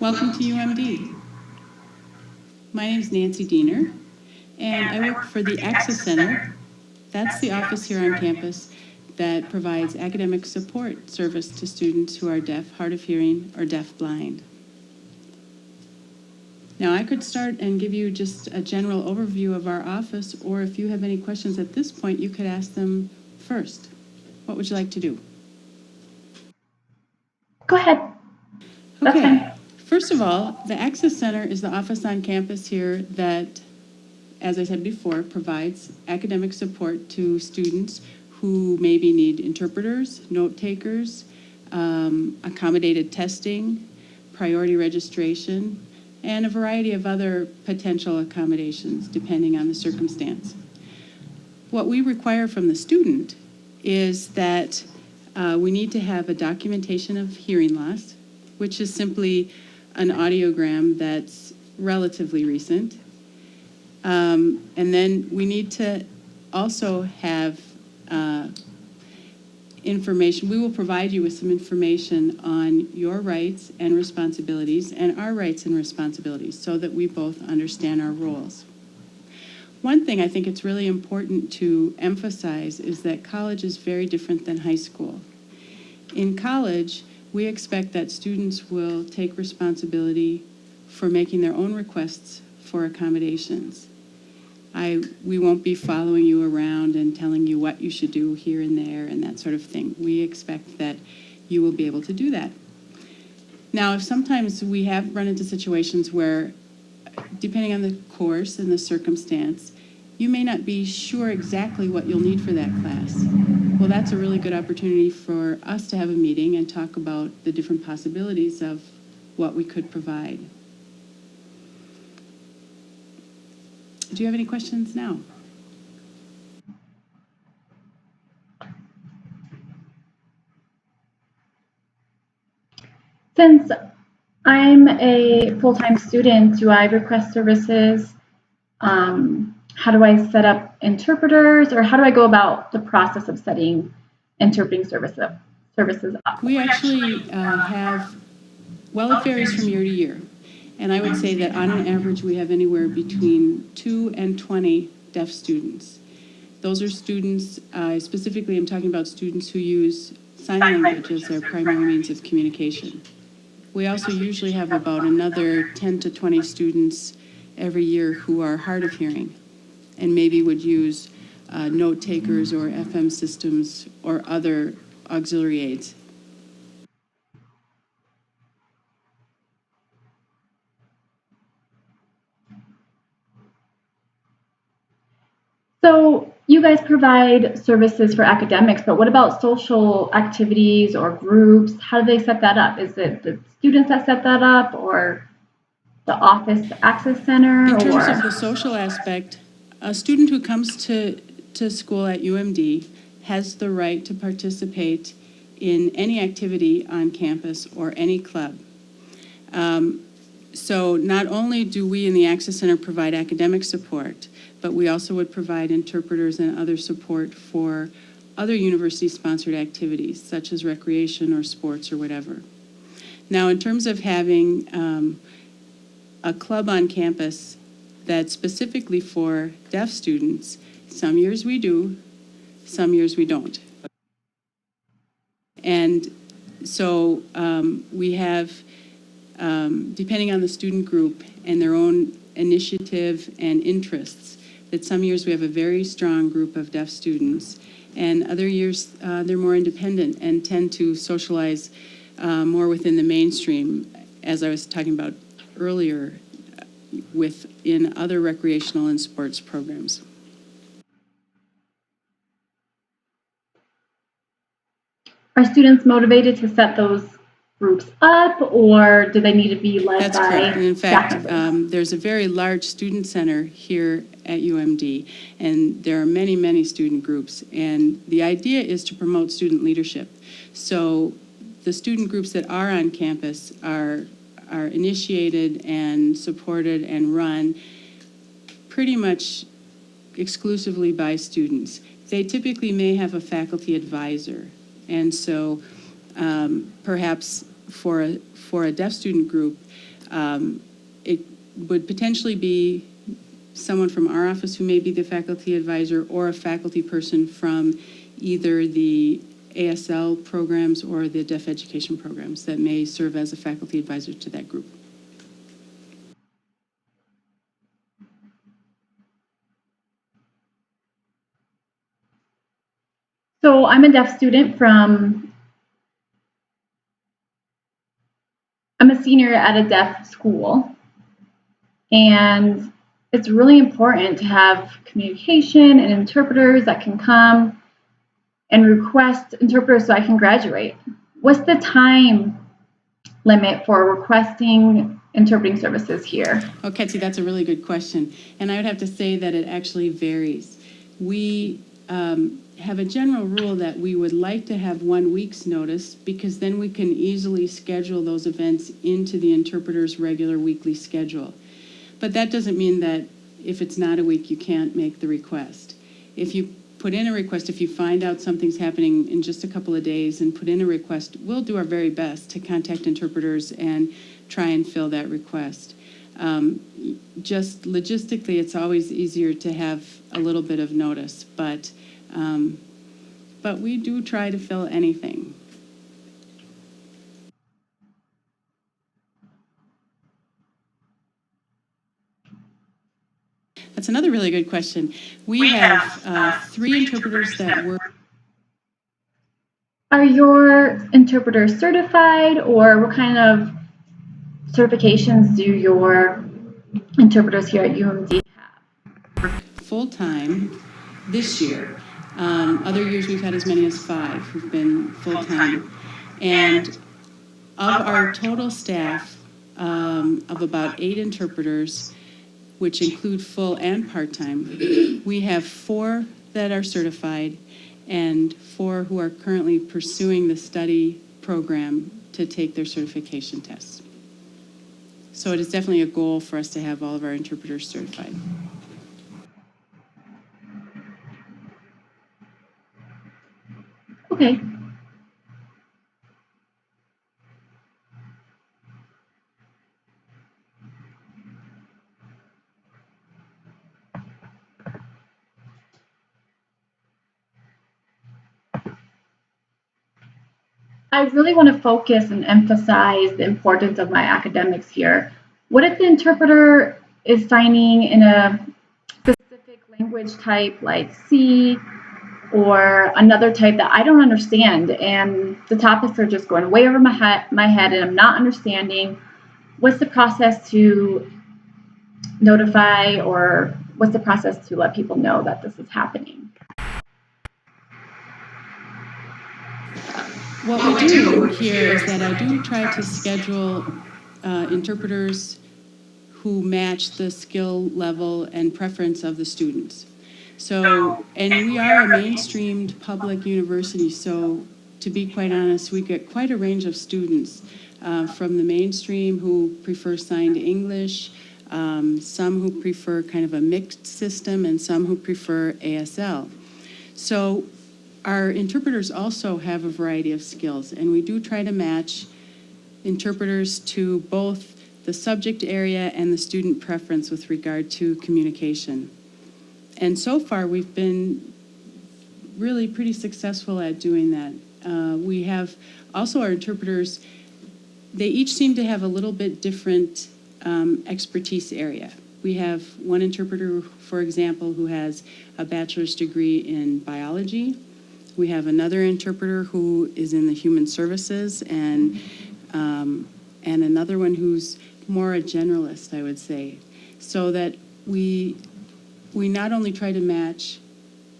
Welcome to UMD. My name is Nancy Diener, and I work for the Access Center. That's the office here on campus that provides academic support service to students who are deaf, hard of hearing, or deaf-blind. Now, I could start and give you just a general overview of our office, or if you have any questions at this point, you could ask them first. What would you like to do? Go ahead. That's Okay. fine. First of all, the Access Center is the office on campus here that, as I said before, provides academic support to students who maybe need interpreters, note takers, accommodated testing, priority registration, and a variety of other potential accommodations depending on the circumstance. What we require from the student is that we need to have a documentation of hearing loss, which is simply an audiogram that's relatively recent. And then we need to also have information. We will provide you with some information on your rights and responsibilities and our rights and responsibilities so that we both understand our roles. One thing I think it's really important to emphasize is that college is very different than high school. In college, we expect that students will take responsibility for making their own requests for accommodations. We won't be following you around and telling you what you should do here and there and that sort of thing. We expect that you will be able to do that. Now, sometimes we have run into situations where, depending on the course and the circumstance, you may not be sure exactly what you'll need for that class. Well, that's a really good opportunity for us to have a meeting and talk about the different possibilities of what we could provide. Do you have any questions now? Since I'm a full-time student, do I request services? How do I set up interpreters, or how do I go about the process of setting interpreting services up? We actually have, well, it varies from year to year. And I would say that on an average, we have anywhere between 2 and 20 deaf students. Those are students, specifically I'm talking about students who use sign language as their primary means of communication. We also usually have about another 10 to 20 students every year who are hard of hearing and maybe would use note takers or FM systems or other auxiliary aids. So you guys provide services for academics, but what about social activities or groups? How do they set that up? Is it the students that set that up, or the office access center? In terms of the social aspect, a student who comes to school at UMD has the right to participate in any activity on campus or any club. So not only do we in the Access Center provide academic support, but we also would provide interpreters and other support for other university-sponsored activities, such as recreation or sports or whatever. Now, in terms of having a club on campus that's specifically for deaf students, some years we do, some years we don't. And so we have, depending on the student group and their own initiative and interests, that some years we have a very strong group of deaf students, and other years they're more independent and tend to socialize more within the mainstream, as I was talking about earlier, within other recreational and sports programs. Are students motivated to set those groups up, or do they need to be led That's by correct. And in fact, staff members? there's a very large student center here at UMD, and there are many, many student groups. And the idea is to promote student leadership. So the student groups that are on campus are initiated and supported and run pretty much exclusively by students. They typically may have a faculty advisor. And so perhaps for a deaf student group, It would potentially be someone from our office who may be the faculty advisor, or a faculty person from either the ASL programs or the deaf education programs that may serve as a faculty advisor to that group. So I'm a deaf student I'm a senior at a deaf school, and it's really important to have communication and interpreters that can come and request interpreters so I can graduate. What's the time limit for requesting interpreting services here? Oh, Ketsi, that's a really good question. And I would have to say that it actually varies. We have a general rule that we would like to have 1 week's notice, because then we can easily schedule those events into the interpreter's regular weekly schedule. But that doesn't mean that if it's not a week, you can't make the request. If you put in a request, if you find out something's happening in just a couple of days and put in a request, we'll do our very best to contact interpreters and try and fill that request. Just logistically, it's always easier to have a little bit of notice, but we do try to fill anything. That's another really good question. We have 3 interpreters that work. Are your interpreters certified, or what kind of certifications do your interpreters here at UMD have? Full-time this year. Other years we've had as many as 5 who've been full-time. And of our total staff of about 8 interpreters, which include full and part-time, we have 4 that are certified and 4 who are currently pursuing the study program to take their certification tests. So it is definitely a goal for us to have all of our interpreters certified. Okay. I really want to focus and emphasize the importance of my academics here. What if the interpreter is signing in a specific language type like C, or another type that I don't understand, and the topics are just going way over my head and I'm not understanding? What's the process to notify, or what's the process to let people know that this is happening? What we do here is that I do try to schedule interpreters who match the skill level and preference of the students. So, and we are a mainstreamed public university, so to be quite honest, we get quite a range of students from the mainstream who prefer signed English, some who prefer kind of a mixed system, and some who prefer ASL. So our interpreters also have a variety of skills, and we do try to match interpreters to both the subject area and the student preference with regard to communication. And so far, we've been really pretty successful at doing that. We have also our interpreters, they each seem to have a little bit different expertise area. We have one interpreter, for example, who has a bachelor's degree in biology. We have another interpreter who is in the human services, and another one who's more a generalist, I would say. So that we not only try to match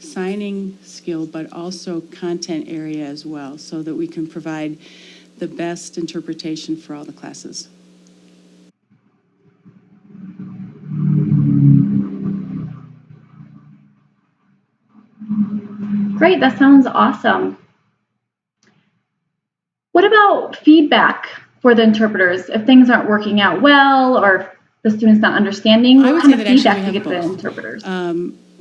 signing skill, but also content area as well, so that we can provide the best interpretation for all the classes. Great, that sounds awesome. What about feedback for the interpreters? If things aren't working out well, or if the student's not understanding, what kind of feedback do you get to the interpreters?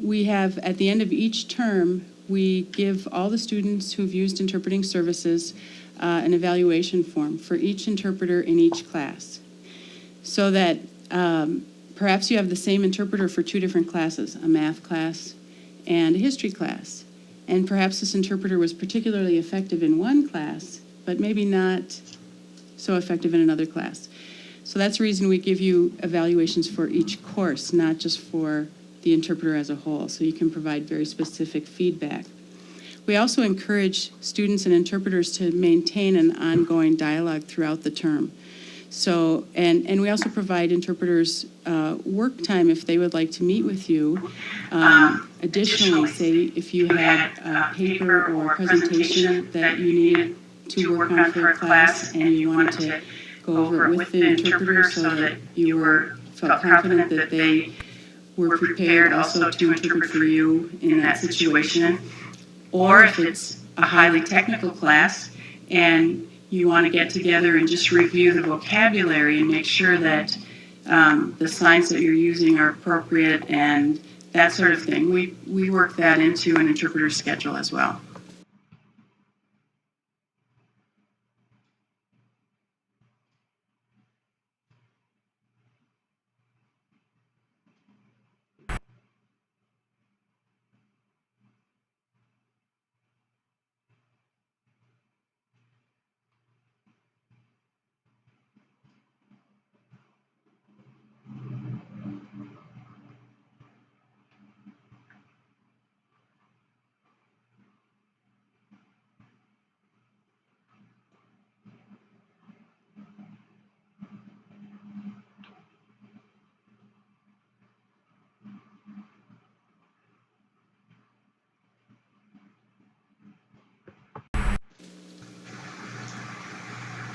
We have, at the end of each term, we give all the students who've used interpreting services an evaluation form for each interpreter in each class. so that perhaps you have the same interpreter for two different classes, a math class and a history class. And perhaps this interpreter was particularly effective in one class, but maybe not so effective in another class. So that's the reason we give you evaluations for each course, not just for the interpreter as a whole, so you can provide very specific feedback. We also encourage students and interpreters to maintain an ongoing dialogue throughout the term. So, and we also provide interpreters work time if they would like to meet with you. Additionally, say if you had a paper or presentation that you needed to work on for a class and you wanted to go over it with the interpreter so that you felt confident that they were prepared also to interpret for you in that situation. Or if it's a highly technical class and you want to get together and just review the vocabulary and make sure that the signs that you're using are appropriate and that sort of thing. We work that into an interpreter's schedule as well.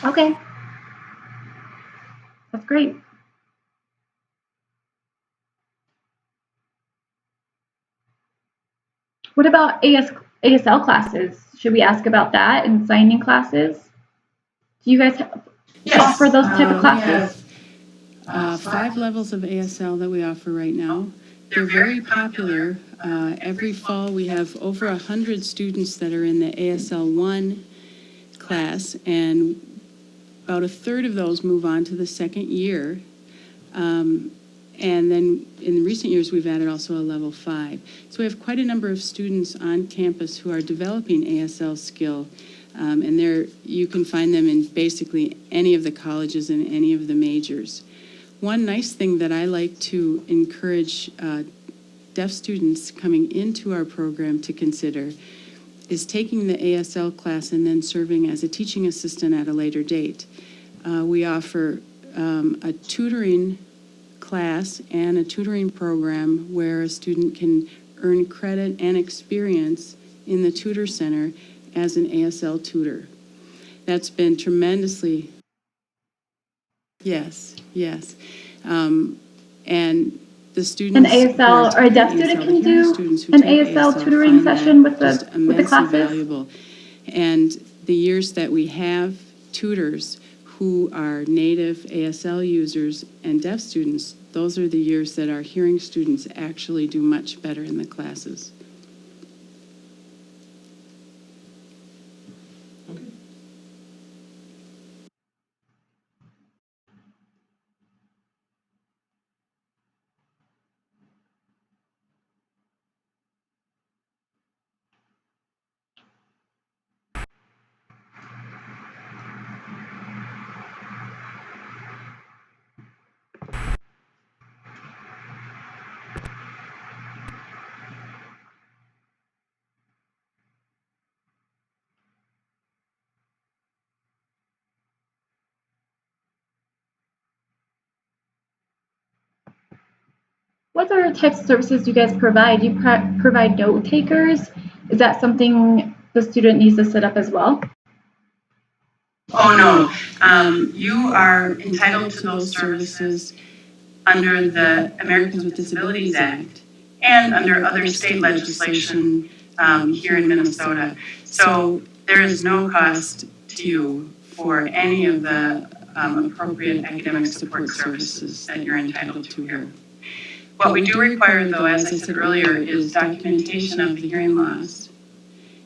Okay. That's great. What about ASL classes? Should we ask about that and signing classes? Do you guys offer those type of classes? We have 5 levels of ASL that we offer right now. They're very popular. Every fall we have over 100 students that are in the ASL 1 class, and about a third of those move on to the second year. And then in recent years, we've added also a level 5. So we have quite a number of students on campus who are developing ASL skill. And you can find them in basically any of the colleges and any of the majors. One nice thing that I like to encourage deaf students coming into our program to consider is taking the ASL class and then serving as a teaching assistant at a later date. We offer a tutoring class and a tutoring program where a student can earn credit and experience in the tutor center as an ASL tutor. That's been tremendously, yes. And the students An ASL or a deaf student can do an ASL tutoring session with the classes? Valuable. And the years that we have tutors who are native ASL users and deaf students, those are the years that our hearing students actually do much better in the classes. What other types of services do you guys provide? Do you provide note takers? Is that something the student needs to set up as well? Oh, no. You are entitled to those services under the Americans with Disabilities Act and under other state legislation here in Minnesota. So there is no cost to you for any of the appropriate academic support services that you're entitled to here. What we do require, though, as I said earlier, is documentation of the hearing loss.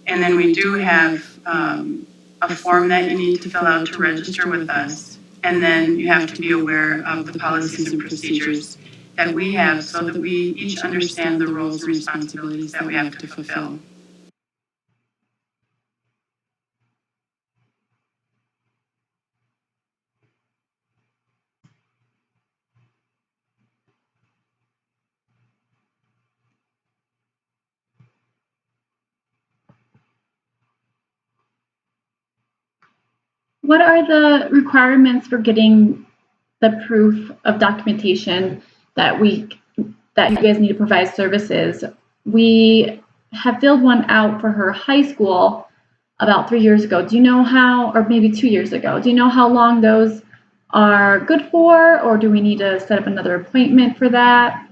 And then we do have a form that you need to fill out to register with us. And then you have to be aware of the policies and procedures that we have so that we each understand the roles and responsibilities that we have to fulfill. What are the requirements for getting the proof of documentation that that you guys need to provide services? We have filled one out for her high school about 3 years ago. Do you know how, or maybe 2 years ago, do you know how long those are good for, or do we need to set up another appointment for that?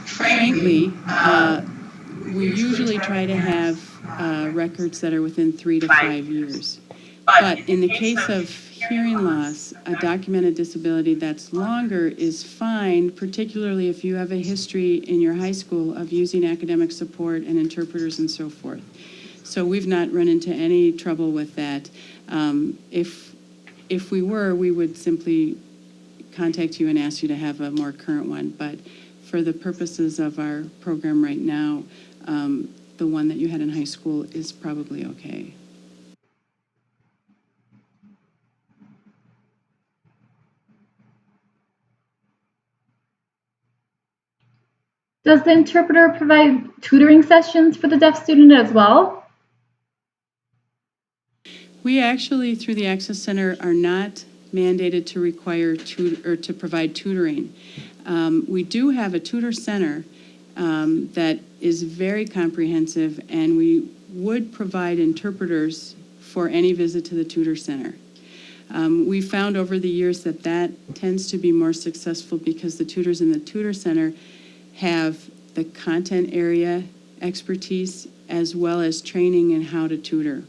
Frankly, we usually try to have records that are within 3 to 5 years. But in the case of hearing loss, a documented disability that's longer is fine, particularly if you have a history in your high school of using academic support and interpreters and so forth. So we've not run into any trouble with that. If we were, we would simply contact you and ask you to have a more current one. But for the purposes of our program right now, the one that you had in high school is probably okay. Does the interpreter provide tutoring sessions for the deaf student as well? We actually, through the Access Center, are not mandated to require or to provide tutoring. We do have a tutor center that is very comprehensive, and we would provide interpreters for any visit to the tutor center. We found over the years that that tends to be more successful because the tutors in the tutor center have the content area expertise as well as training in how to tutor.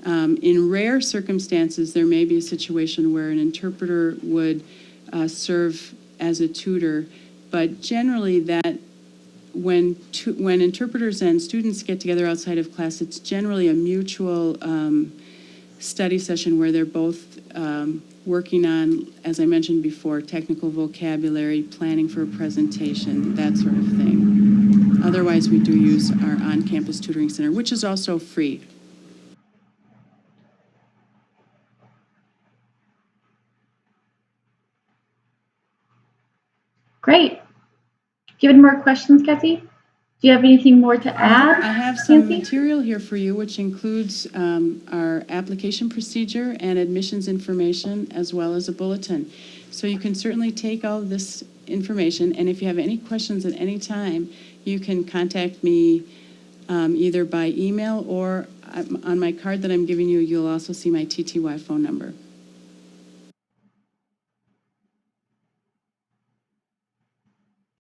In rare circumstances, there may be a situation where an interpreter would serve as a tutor, but generally that when interpreters and students get together outside of class, it's generally a mutual study session where they're both working on, as I mentioned before, technical vocabulary, planning for a presentation, that sort of thing. Otherwise, we do use our on-campus tutoring center, which is also free. Great. Do you have any more questions, Cassie? Do you have anything more to add? I have some Nancy? material here for you, which includes our application procedure and admissions information, as well as a bulletin. So you can certainly take all of this information, and if you have any questions at any time, you can contact me either by email or on my card that I'm giving you, you'll also see my TTY phone number.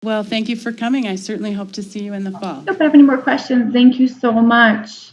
Well, thank you for coming. I certainly hope to see you in the fall. If you have any more questions, thank you so much.